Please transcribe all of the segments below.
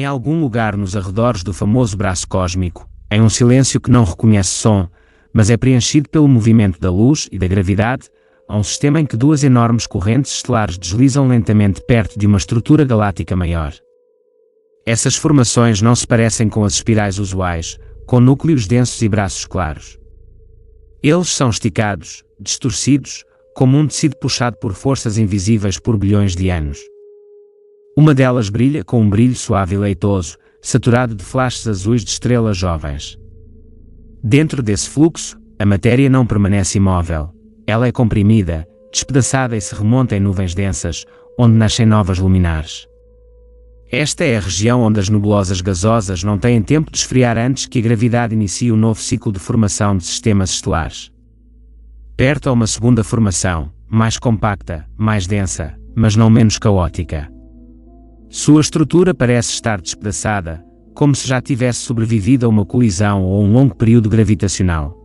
Em algum lugar nos arredores do famoso braço cósmico, em um silêncio que não reconhece som, mas é preenchido pelo movimento da luz e da gravidade, há um sistema em que duas enormes correntes estelares deslizam lentamente perto de uma estrutura galáctica maior. Essas formações não se parecem com as espirais usuais, com núcleos densos e braços claros. Eles são esticados, distorcidos, como um tecido puxado por forças invisíveis por bilhões de anos. Uma delas brilha com um brilho suave e leitoso, saturado de flashes azuis de estrelas jovens. Dentro desse fluxo, a matéria não permanece imóvel. Ela é comprimida, despedaçada e se remonta em nuvens densas, onde nascem novas luminares. Esta é a região onde as nebulosas gasosas não têm tempo de esfriar antes que a gravidade inicie um novo ciclo de formação de sistemas estelares. Perto há uma segunda formação, mais compacta, mais densa, mas não menos caótica. Sua estrutura parece estar despedaçada, como se já tivesse sobrevivido a uma colisão ou um longo período gravitacional.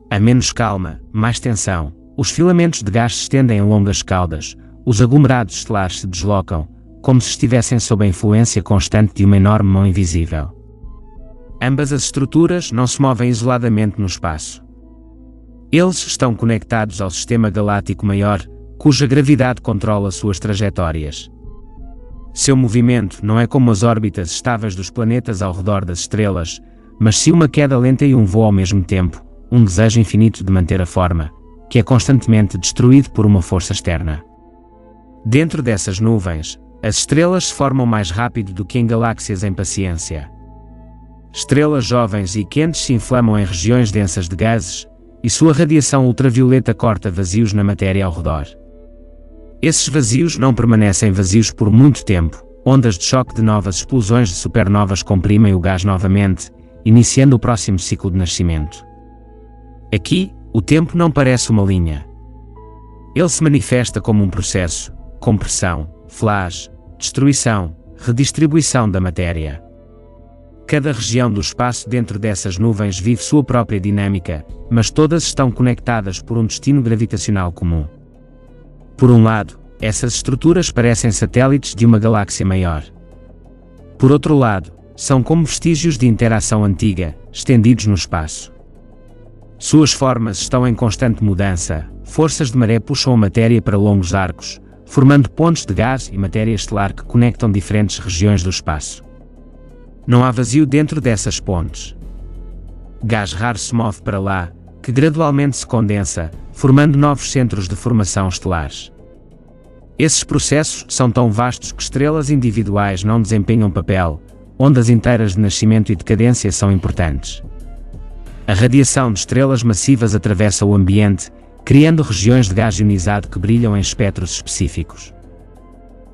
Há menos calma, mais tensão, os filamentos de gás se estendem em longas caudas, os aglomerados estelares se deslocam, como se estivessem sob a influência constante de uma enorme mão invisível. Ambas as estruturas não se movem isoladamente no espaço. Eles estão conectados ao sistema galáctico maior, cuja gravidade controla suas trajetórias. Seu movimento não é como as órbitas estáveis dos planetas ao redor das estrelas, mas sim uma queda lenta e um voo ao mesmo tempo, um desejo infinito de manter a forma, que é constantemente destruído por uma força externa. Dentro dessas nuvens, as estrelas se formam mais rápido do que em galáxias em paciência. Estrelas jovens e quentes se inflamam em regiões densas de gases, e sua radiação ultravioleta corta vazios na matéria ao redor. Esses vazios não permanecem vazios por muito tempo, ondas de choque de novas explosões de supernovas comprimem o gás novamente, iniciando o próximo ciclo de nascimento. Aqui, o tempo não parece uma linha. Ele se manifesta como um processo, compressão, flash, destruição, redistribuição da matéria. Cada região do espaço dentro dessas nuvens vive sua própria dinâmica, mas todas estão conectadas por um destino gravitacional comum. Por um lado, essas estruturas parecem satélites de uma galáxia maior. Por outro lado, são como vestígios de interação antiga, estendidos no espaço. Suas formas estão em constante mudança, forças de maré puxam a matéria para longos arcos, formando pontes de gás e matéria estelar que conectam diferentes regiões do espaço. Não há vazio dentro dessas pontes. Gás raro se move para lá, que gradualmente se condensa, formando novos centros de formação estelares. Esses processos são tão vastos que estrelas individuais não desempenham papel, ondas inteiras de nascimento e decadência são importantes. A radiação de estrelas massivas atravessa o ambiente, criando regiões de gás ionizado que brilham em espectros específicos.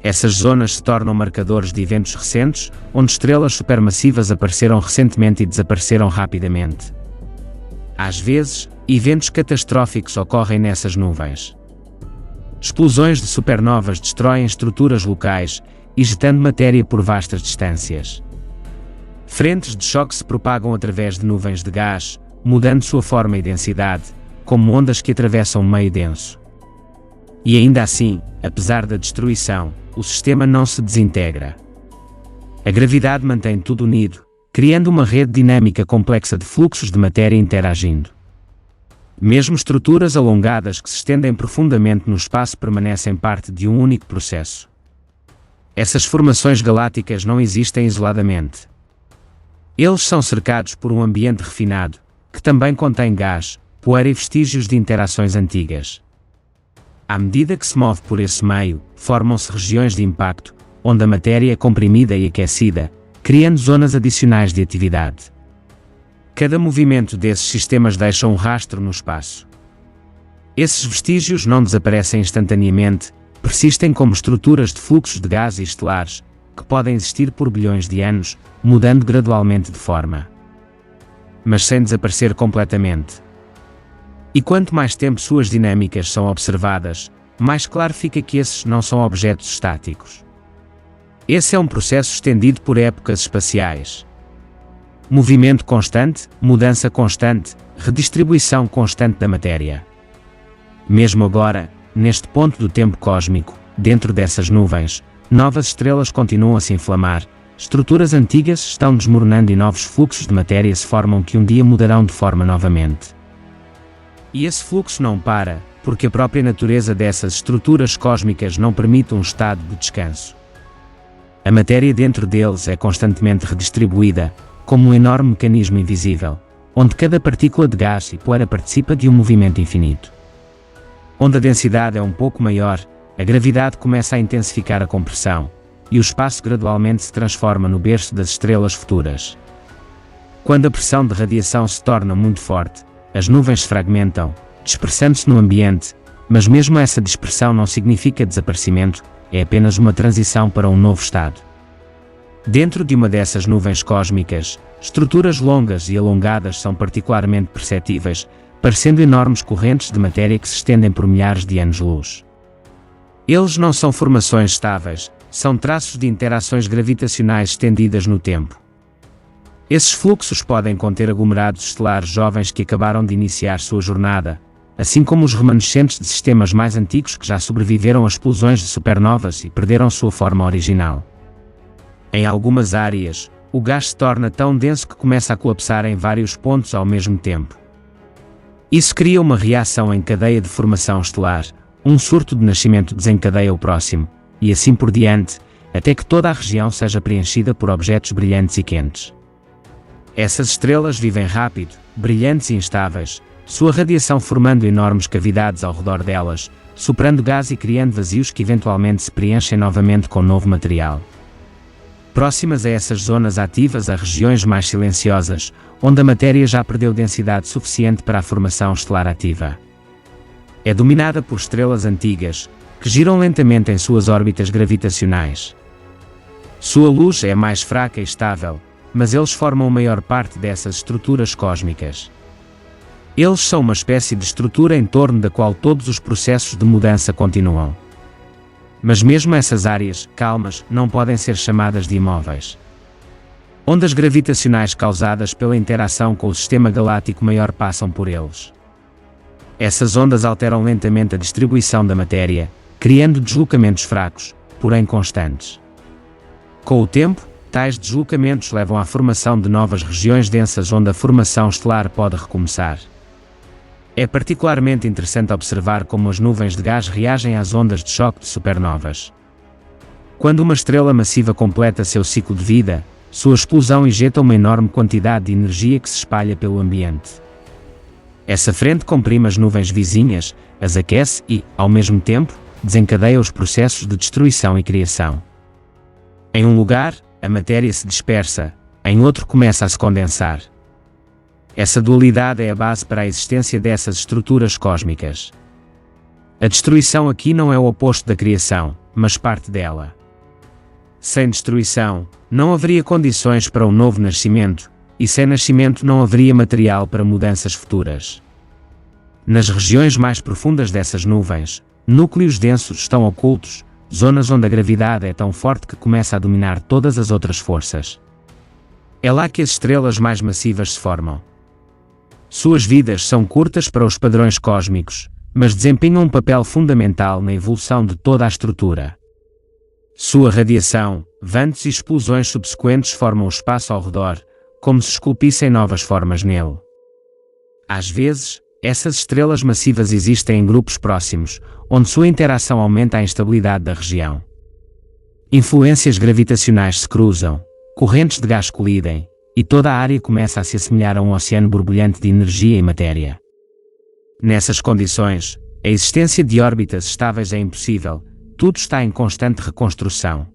Essas zonas se tornam marcadores de eventos recentes, onde estrelas supermassivas apareceram recentemente e desapareceram rapidamente. Às vezes, eventos catastróficos ocorrem nessas nuvens. Explosões de supernovas destroem estruturas locais, injetando matéria por vastas distâncias. Frentes de choque se propagam através de nuvens de gás, mudando sua forma e densidade, como ondas que atravessam um meio denso. E ainda assim, apesar da destruição, o sistema não se desintegra. A gravidade mantém tudo unido, criando uma rede dinâmica complexa de fluxos de matéria interagindo. Mesmo estruturas alongadas que se estendem profundamente no espaço permanecem parte de um único processo. Essas formações galácticas não existem isoladamente. Eles são cercados por um ambiente refinado, que também contém gás, poeira e vestígios de interações antigas. À medida que se move por esse meio, formam-se regiões de impacto, onde a matéria é comprimida e aquecida, criando zonas adicionais de atividade. Cada movimento desses sistemas deixa um rastro no espaço. Esses vestígios não desaparecem instantaneamente, persistem como estruturas de fluxos de gás e estelares, que podem existir por bilhões de anos, mudando gradualmente de forma. Mas sem desaparecer completamente. E quanto mais tempo suas dinâmicas são observadas, mais claro fica que esses não são objetos estáticos. Esse é um processo estendido por épocas espaciais. Movimento constante, mudança constante, redistribuição constante da matéria. Mesmo agora, neste ponto do tempo cósmico, dentro dessas nuvens, novas estrelas continuam a se inflamar, estruturas antigas estão desmoronando e novos fluxos de matéria se formam que um dia mudarão de forma novamente. E esse fluxo não para, porque a própria natureza dessas estruturas cósmicas não permite um estado de descanso. A matéria dentro deles é constantemente redistribuída, como um enorme mecanismo invisível, onde cada partícula de gás e poeira participa de um movimento infinito. Onde a densidade é um pouco maior, a gravidade começa a intensificar a compressão, e o espaço gradualmente se transforma no berço das estrelas futuras. Quando a pressão de radiação se torna muito forte, as nuvens se fragmentam, dispersando-se no ambiente, mas mesmo essa dispersão não significa desaparecimento, é apenas uma transição para um novo estado. Dentro de uma dessas nuvens cósmicas, estruturas longas e alongadas são particularmente perceptíveis, parecendo enormes correntes de matéria que se estendem por milhares de anos-luz. Eles não são formações estáveis, são traços de interações gravitacionais estendidas no tempo. Esses fluxos podem conter aglomerados estelares jovens que acabaram de iniciar sua jornada, assim como os remanescentes de sistemas mais antigos que já sobreviveram a explosões de supernovas e perderam sua forma original. Em algumas áreas, o gás se torna tão denso que começa a colapsar em vários pontos ao mesmo tempo. Isso cria uma reação em cadeia de formação estelar, um surto de nascimento desencadeia o próximo, e assim por diante, até que toda a região seja preenchida por objetos brilhantes e quentes. Essas estrelas vivem rápido, brilhantes e instáveis, sua radiação formando enormes cavidades ao redor delas, soprando gás e criando vazios que eventualmente se preenchem novamente com novo material. Próximas a essas zonas ativas há regiões mais silenciosas, onde a matéria já perdeu densidade suficiente para a formação estelar ativa. É dominada por estrelas antigas, que giram lentamente em suas órbitas gravitacionais. Sua luz é mais fraca e estável, mas eles formam a maior parte dessas estruturas cósmicas. Eles são uma espécie de estrutura em torno da qual todos os processos de mudança continuam. Mas mesmo essas áreas, calmas, não podem ser chamadas de imóveis. Ondas gravitacionais causadas pela interação com o sistema galáctico maior passam por eles. Essas ondas alteram lentamente a distribuição da matéria, criando deslocamentos fracos, porém constantes. Com o tempo, tais deslocamentos levam à formação de novas regiões densas onde a formação estelar pode recomeçar. É particularmente interessante observar como as nuvens de gás reagem às ondas de choque de supernovas. Quando uma estrela massiva completa seu ciclo de vida, sua explosão injeta uma enorme quantidade de energia que se espalha pelo ambiente. Essa frente comprime as nuvens vizinhas, as aquece e, ao mesmo tempo, desencadeia os processos de destruição e criação. Em um lugar, a matéria se dispersa, em outro começa a se condensar. Essa dualidade é a base para a existência dessas estruturas cósmicas. A destruição aqui não é o oposto da criação, mas parte dela. Sem destruição, não haveria condições para um novo nascimento, e sem nascimento não haveria material para mudanças futuras. Nas regiões mais profundas dessas nuvens, núcleos densos estão ocultos, zonas onde a gravidade é tão forte que começa a dominar todas as outras forças. É lá que as estrelas mais massivas se formam. Suas vidas são curtas para os padrões cósmicos, mas desempenham um papel fundamental na evolução de toda a estrutura. Sua radiação, ventos e explosões subsequentes formam o espaço ao redor, como se esculpissem novas formas nele. Às vezes, essas estrelas massivas existem em grupos próximos, onde sua interação aumenta a instabilidade da região. Influências gravitacionais se cruzam, correntes de gás colidem, e toda a área começa a se assemelhar a um oceano borbulhante de energia e matéria. Nessas condições, a existência de órbitas estáveis é impossível, tudo está em constante reconstrução.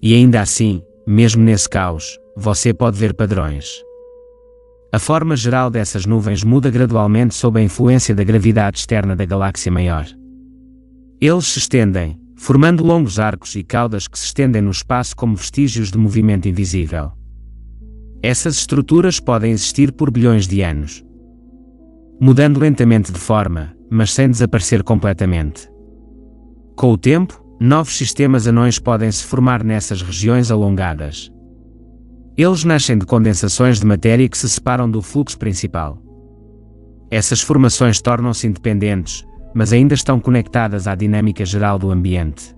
E ainda assim, mesmo nesse caos, você pode ver padrões. A forma geral dessas nuvens muda gradualmente sob a influência da gravidade externa da galáxia maior. Eles se estendem, formando longos arcos e caudas que se estendem no espaço como vestígios de movimento invisível. Essas estruturas podem existir por bilhões de anos, mudando lentamente de forma, mas sem desaparecer completamente. Com o tempo, novos sistemas anões podem se formar nessas regiões alongadas. Eles nascem de condensações de matéria que se separam do fluxo principal. Essas formações tornam-se independentes, mas ainda estão conectadas à dinâmica geral do ambiente.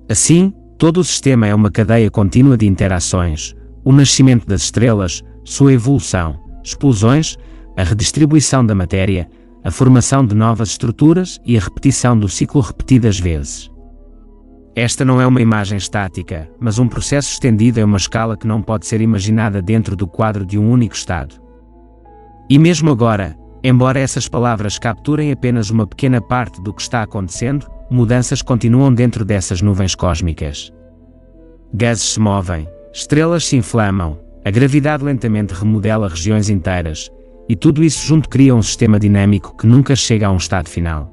Assim, Todo o sistema é uma cadeia contínua de interações: o nascimento das estrelas, sua evolução, explosões, a redistribuição da matéria, a formação de novas estruturas e a repetição do ciclo repetidas vezes. Esta não é uma imagem estática, mas um processo estendido em uma escala que não pode ser imaginada dentro do quadro de um único estado. E mesmo agora, embora essas palavras capturem apenas uma pequena parte do que está acontecendo, mudanças continuam dentro dessas nuvens cósmicas. Gases se movem, estrelas se inflamam, a gravidade lentamente remodela regiões inteiras, e tudo isso junto cria um sistema dinâmico que nunca chega a um estado final.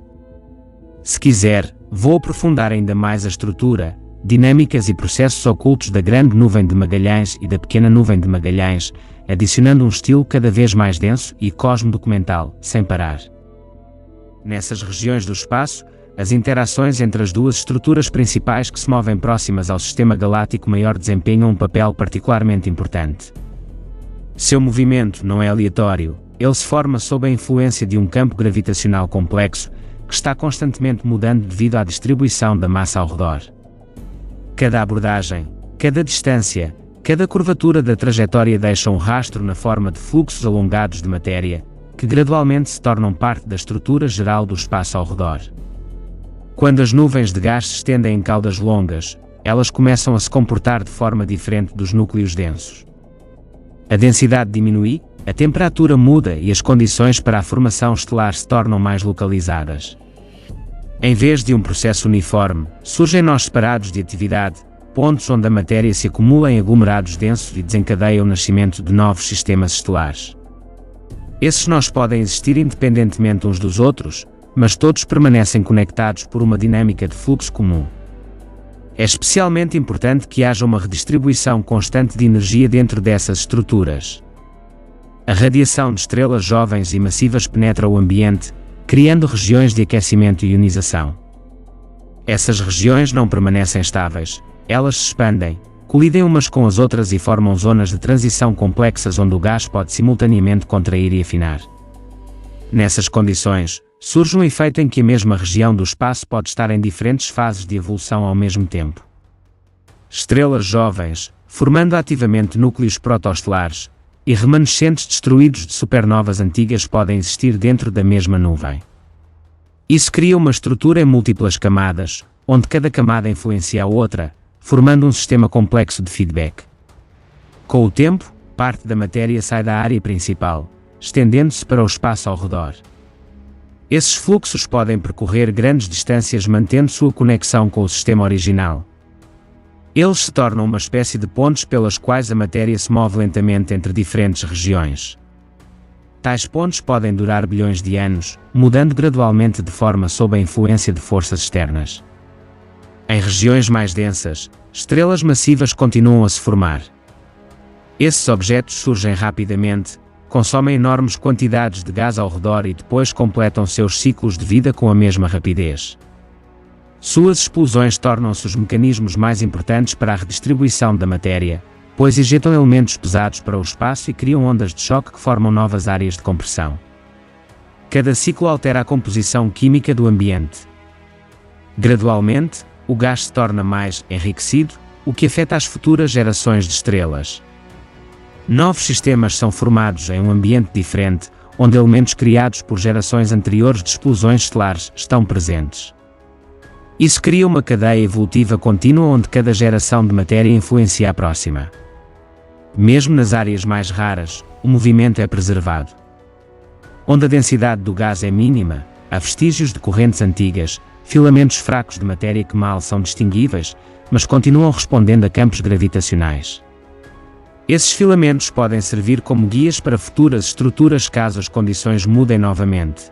Se quiser, vou aprofundar ainda mais a estrutura, dinâmicas e processos ocultos da grande nuvem de Magalhães e da pequena nuvem de Magalhães, adicionando um estilo cada vez mais denso e cosmo-documental, sem parar. Nessas regiões do espaço, as interações entre as duas estruturas principais que se movem próximas ao sistema galáctico maior desempenham um papel particularmente importante. Seu movimento não é aleatório, ele se forma sob a influência de um campo gravitacional complexo, que está constantemente mudando devido à distribuição da massa ao redor. Cada abordagem, cada distância, cada curvatura da trajetória deixa um rastro na forma de fluxos alongados de matéria, que gradualmente se tornam parte da estrutura geral do espaço ao redor. Quando as nuvens de gás se estendem em caudas longas, elas começam a se comportar de forma diferente dos núcleos densos. A densidade diminui, a temperatura muda e as condições para a formação estelar se tornam mais localizadas. Em vez de um processo uniforme, surgem nós separados de atividade, pontos onde a matéria se acumula em aglomerados densos e desencadeia o nascimento de novos sistemas estelares. Esses nós podem existir independentemente uns dos outros, mas todos permanecem conectados por uma dinâmica de fluxo comum. É especialmente importante que haja uma redistribuição constante de energia dentro dessas estruturas. A radiação de estrelas jovens e massivas penetra o ambiente, criando regiões de aquecimento e ionização. Essas regiões não permanecem estáveis, elas se expandem, colidem umas com as outras e formam zonas de transição complexas onde o gás pode simultaneamente contrair e afinar. Nessas condições, surge um efeito em que a mesma região do espaço pode estar em diferentes fases de evolução ao mesmo tempo. Estrelas jovens, formando ativamente núcleos protoestelares, e remanescentes destruídos de supernovas antigas podem existir dentro da mesma nuvem. Isso cria uma estrutura em múltiplas camadas, onde cada camada influencia a outra, formando um sistema complexo de feedback. Com o tempo, parte da matéria sai da área principal, estendendo-se para o espaço ao redor. Esses fluxos podem percorrer grandes distâncias mantendo sua conexão com o sistema original. Eles se tornam uma espécie de pontes pelas quais a matéria se move lentamente entre diferentes regiões. Tais pontes podem durar bilhões de anos, mudando gradualmente de forma sob a influência de forças externas. Em regiões mais densas, estrelas massivas continuam a se formar. Esses objetos surgem rapidamente, consomem enormes quantidades de gás ao redor e depois completam seus ciclos de vida com a mesma rapidez. Suas explosões tornam-se os mecanismos mais importantes para a redistribuição da matéria, pois injetam elementos pesados para o espaço e criam ondas de choque que formam novas áreas de compressão. Cada ciclo altera a composição química do ambiente. Gradualmente, o gás se torna mais enriquecido, o que afeta as futuras gerações de estrelas. Novos sistemas são formados em um ambiente diferente, onde elementos criados por gerações anteriores de explosões estelares estão presentes. Isso cria uma cadeia evolutiva contínua onde cada geração de matéria influencia a próxima. Mesmo nas áreas mais raras, o movimento é preservado. Onde a densidade do gás é mínima, há vestígios de correntes antigas, filamentos fracos de matéria que mal são distinguíveis, mas continuam respondendo a campos gravitacionais. Esses filamentos podem servir como guias para futuras estruturas caso as condições mudem novamente.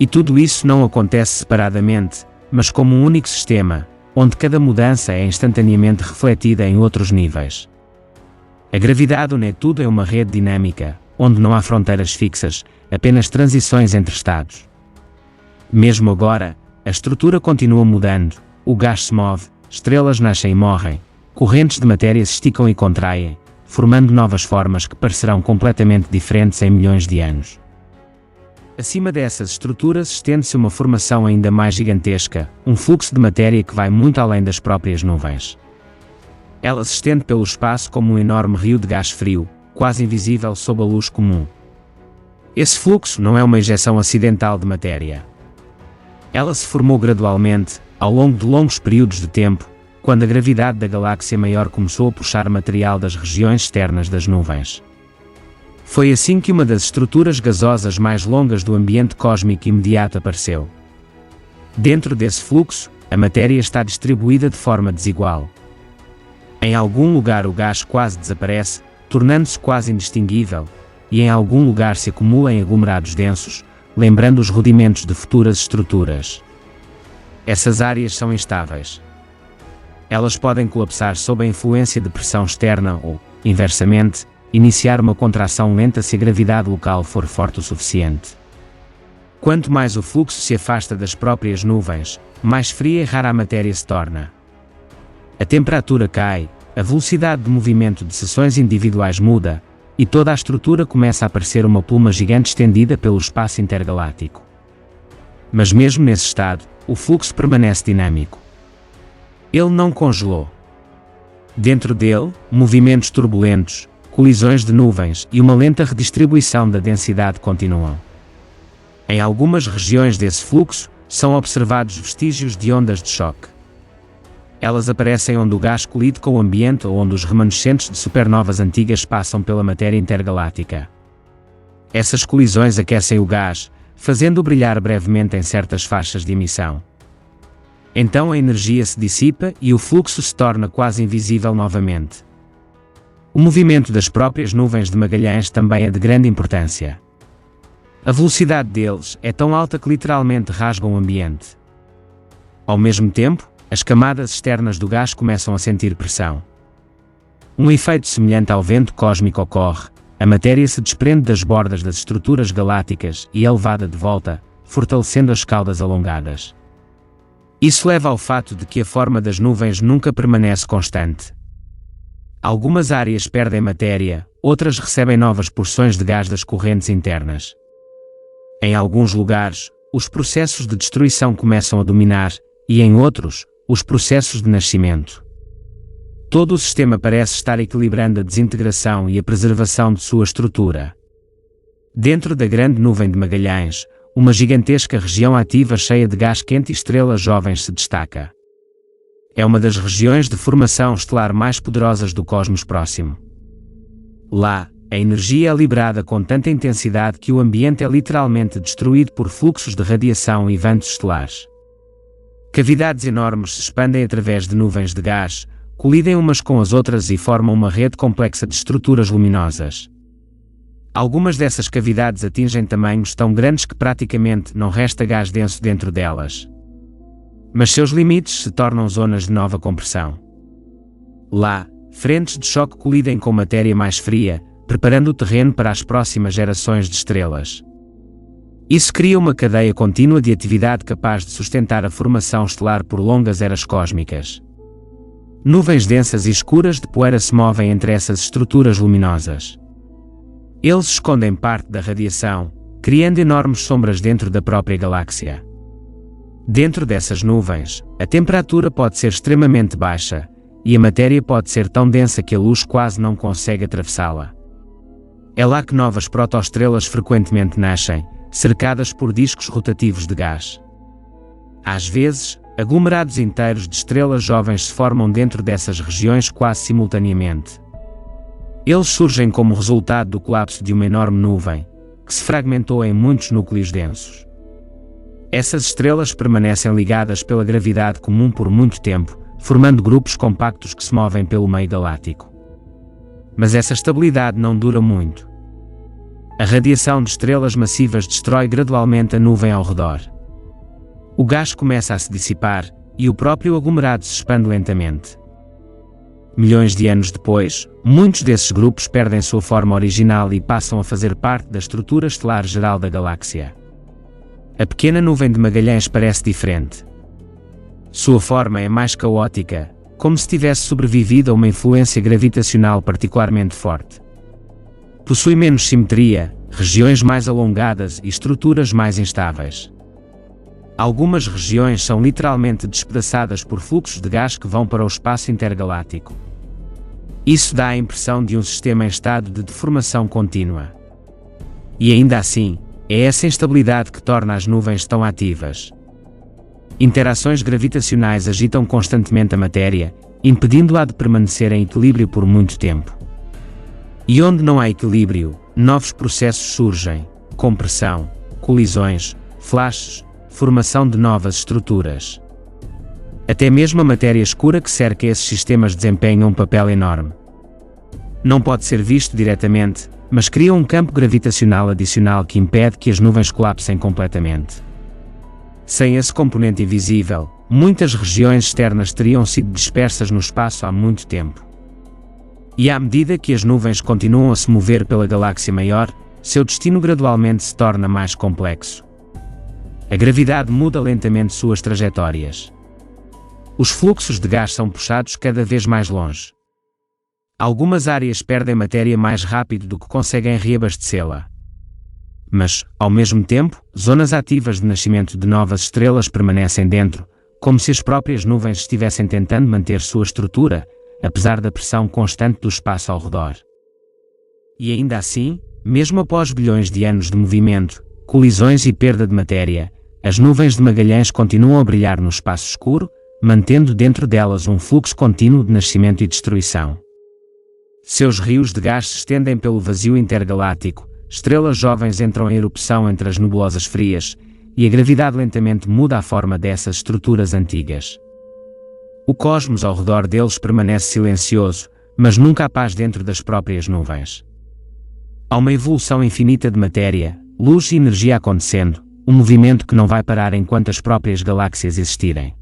E tudo isso não acontece separadamente, mas como um único sistema, onde cada mudança é instantaneamente refletida em outros níveis. A gravidade une tudo em uma rede dinâmica, onde não há fronteiras fixas, apenas transições entre estados. Mesmo agora, a estrutura continua mudando, o gás se move, estrelas nascem e morrem, correntes de matéria se esticam e contraem, formando novas formas que parecerão completamente diferentes em milhões de anos. Acima dessas estruturas estende-se uma formação ainda mais gigantesca, um fluxo de matéria que vai muito além das próprias nuvens. Ela se estende pelo espaço como um enorme rio de gás frio, quase invisível sob a luz comum. Esse fluxo não é uma injeção acidental de matéria. Ela se formou gradualmente, ao longo de longos períodos de tempo, quando a gravidade da galáxia maior começou a puxar material das regiões externas das nuvens. Foi assim que uma das estruturas gasosas mais longas do ambiente cósmico imediato apareceu. Dentro desse fluxo, a matéria está distribuída de forma desigual. Em algum lugar o gás quase desaparece, tornando-se quase indistinguível, e em algum lugar se acumula em aglomerados densos, lembrando os rudimentos de futuras estruturas. Essas áreas são instáveis. Elas podem colapsar sob a influência de pressão externa ou, inversamente, iniciar uma contração lenta se a gravidade local for forte o suficiente. Quanto mais o fluxo se afasta das próprias nuvens, mais fria e rara a matéria se torna. A temperatura cai, a velocidade de movimento de seções individuais muda, e toda a estrutura começa a parecer uma pluma gigante estendida pelo espaço intergaláctico. Mas mesmo nesse estado, o fluxo permanece dinâmico. Ele não congelou. Dentro dele, movimentos turbulentos, colisões de nuvens e uma lenta redistribuição da densidade continuam. Em algumas regiões desse fluxo, são observados vestígios de ondas de choque. Elas aparecem onde o gás colide com o ambiente ou onde os remanescentes de supernovas antigas passam pela matéria intergaláctica. Essas colisões aquecem o gás, fazendo-o brilhar brevemente em certas faixas de emissão. Então a energia se dissipa e o fluxo se torna quase invisível novamente. O movimento das próprias nuvens de Magalhães também é de grande importância. A velocidade deles é tão alta que literalmente rasgam o ambiente. Ao mesmo tempo, as camadas externas do gás começam a sentir pressão. Um efeito semelhante ao vento cósmico ocorre, a matéria se desprende das bordas das estruturas galácticas e é levada de volta, fortalecendo as caudas alongadas. Isso leva ao fato de que a forma das nuvens nunca permanece constante. Algumas áreas perdem matéria, outras recebem novas porções de gás das correntes internas. Em alguns lugares, os processos de destruição começam a dominar, e em outros, os processos de nascimento. Todo o sistema parece estar equilibrando a desintegração e a preservação de sua estrutura. Dentro da grande nuvem de Magalhães, uma gigantesca região ativa cheia de gás quente e estrelas jovens se destaca. É uma das regiões de formação estelar mais poderosas do cosmos próximo. Lá, a energia é liberada com tanta intensidade que o ambiente é literalmente destruído por fluxos de radiação e ventos estelares. Cavidades enormes se expandem através de nuvens de gás, colidem umas com as outras e formam uma rede complexa de estruturas luminosas. Algumas dessas cavidades atingem tamanhos tão grandes que praticamente não resta gás denso dentro delas. Mas seus limites se tornam zonas de nova compressão. Lá, frentes de choque colidem com matéria mais fria, preparando o terreno para as próximas gerações de estrelas. Isso cria uma cadeia contínua de atividade capaz de sustentar a formação estelar por longas eras cósmicas. Nuvens densas e escuras de poeira se movem entre essas estruturas luminosas. Eles escondem parte da radiação, criando enormes sombras dentro da própria galáxia. Dentro dessas nuvens, a temperatura pode ser extremamente baixa, e a matéria pode ser tão densa que a luz quase não consegue atravessá-la. É lá que novas protoestrelas frequentemente nascem, cercadas por discos rotativos de gás. Às vezes, aglomerados inteiros de estrelas jovens se formam dentro dessas regiões quase simultaneamente. Eles surgem como resultado do colapso de uma enorme nuvem, que se fragmentou em muitos núcleos densos. Essas estrelas permanecem ligadas pela gravidade comum por muito tempo, formando grupos compactos que se movem pelo meio galáctico. Mas essa estabilidade não dura muito. A radiação de estrelas massivas destrói gradualmente a nuvem ao redor. O gás começa a se dissipar, e o próprio aglomerado se expande lentamente. Milhões de anos depois, muitos desses grupos perdem sua forma original e passam a fazer parte da estrutura estelar geral da galáxia. A pequena nuvem de Magalhães parece diferente. Sua forma é mais caótica, como se tivesse sobrevivido a uma influência gravitacional particularmente forte. Possui menos simetria, regiões mais alongadas e estruturas mais instáveis. Algumas regiões são literalmente despedaçadas por fluxos de gás que vão para o espaço intergaláctico. Isso dá a impressão de um sistema em estado de deformação contínua. E ainda assim, é essa instabilidade que torna as nuvens tão ativas. Interações gravitacionais agitam constantemente a matéria, impedindo-a de permanecer em equilíbrio por muito tempo. E onde não há equilíbrio, novos processos surgem: compressão, colisões, flashes, formação de novas estruturas. Até mesmo a matéria escura que cerca esses sistemas desempenha um papel enorme. Não pode ser visto diretamente, mas cria um campo gravitacional adicional que impede que as nuvens colapsem completamente. Sem esse componente invisível, muitas regiões externas teriam sido dispersas no espaço há muito tempo. E à medida que as nuvens continuam a se mover pela galáxia maior, seu destino gradualmente se torna mais complexo. A gravidade muda lentamente suas trajetórias. Os fluxos de gás são puxados cada vez mais longe. Algumas áreas perdem matéria mais rápido do que conseguem reabastecê-la. Mas, ao mesmo tempo, zonas ativas de nascimento de novas estrelas permanecem dentro, como se as próprias nuvens estivessem tentando manter sua estrutura, apesar da pressão constante do espaço ao redor. E ainda assim, mesmo após bilhões de anos de movimento, colisões e perda de matéria, as nuvens de Magalhães continuam a brilhar no espaço escuro, mantendo dentro delas um fluxo contínuo de nascimento e destruição. Seus rios de gás se estendem pelo vazio intergaláctico, estrelas jovens entram em erupção entre as nebulosas frias, e a gravidade lentamente muda a forma dessas estruturas antigas. O cosmos ao redor deles permanece silencioso, mas nunca há paz dentro das próprias nuvens. Há uma evolução infinita de matéria, luz e energia acontecendo, um movimento que não vai parar enquanto as próprias galáxias existirem.